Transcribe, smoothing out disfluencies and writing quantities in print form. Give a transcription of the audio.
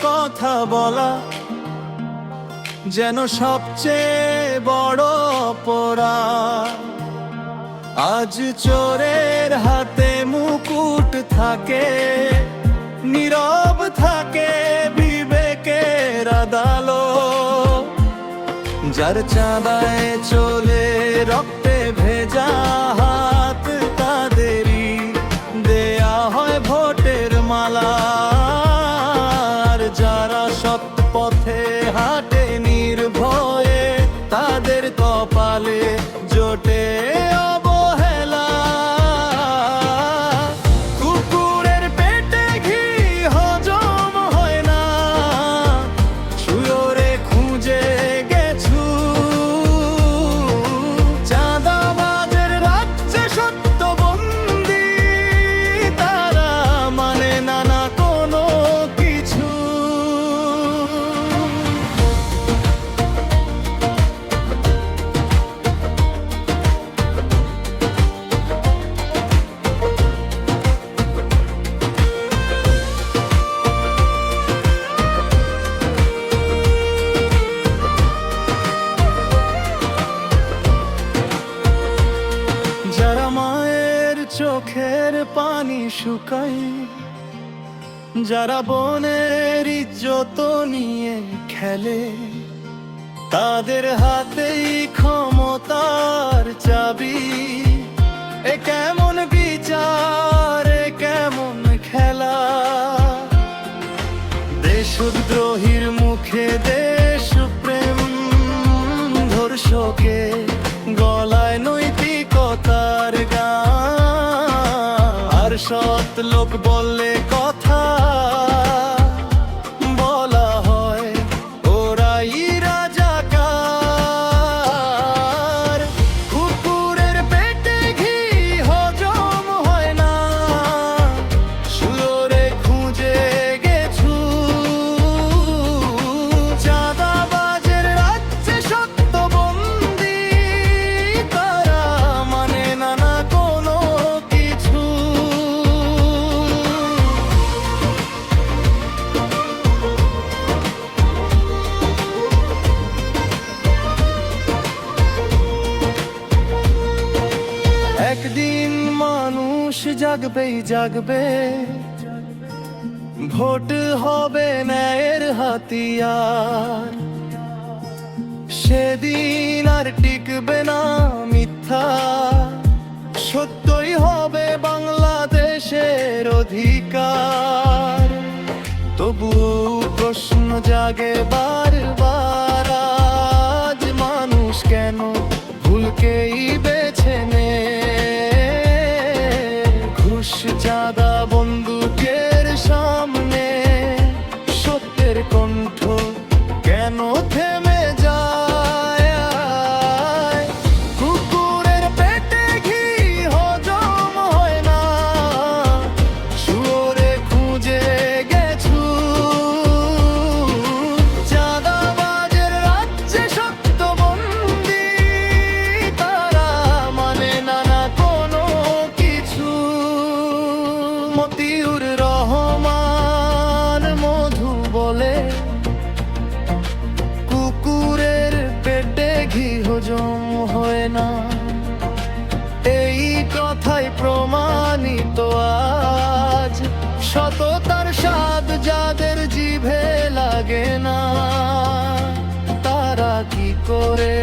কথা বলা যেন সবচেয়ে বড় অপরাধ। আজ চোরের হাতে মুকুট থাকে, নীরব থাকে বিবেকের আদালত। যার চাঁদায় চলে রক্তে ভেজা হাত, তাদেরই দেয়া হয় ভোটের মালা। আর যারা সৎ পথে হাঁটে নির্ভয়ে, তাদের কপালে জোটে অবহেলা। কুকুরের পেটে ঘি হজম হয় না, শুয়োরে খুঁজে গেছু। চাঁদাবাজের রাজ্যে সত্য বন্দী, তারা মানে না কোনো কিছু। যারা মায়ের চোখের পানি শুকায়, যারা বনের ইজ্জত নিয়ে খেলে, তাদের হাতেই ক্ষমতার চাবি। এ কেমন বিচার, এ কেমন খেলা। দেশদ্রোহীর মুখে দেশপ্রেম, ধর্ষকে গলায় নৈতিকতার গান। আর সৎ লোক বললে কথা বলা হয় ওরাই রাজাকার। কুকুরের পেটে ঘি হজম হয় না, শুয়োরে খুঁজে গেছু। চাঁদাবাজের রাজ্যে সত্য বন্দী, তারা মানে না কোনো কিছু। একদিন মানুষ জাগবেই জাগবে, ভোট হবে ন্যায়ের হাতিয়ার। সেদিন আর টিকবে না মিথ্যা, সত্যই হবে বাংলাদেশের অধিকার। তবুও প্রশ্ন জাগে বারবার, আজ মানুষ কেন ভুলকেই বেছে নেয়। ঘুষ, চাঁদা, বন্দুকের সামনে সত্যের কণ্ঠ কেন থেমে যায়। কুকুরের পেটে ঘি হজম হয় না, শুয়োরে খুঁজে গেছু। চাঁদাবাজের রাজ্যে সত্য বন্দী, তারা মানে না কোনো কিছু। মতিউর রহমান মধু বলে, কুকুরের পেটে ঘি হজম হয় না। এই কথাই প্রমাণিত আজ, সততার স্বাদ যাদের জিভে লাগে না, তারা কি করে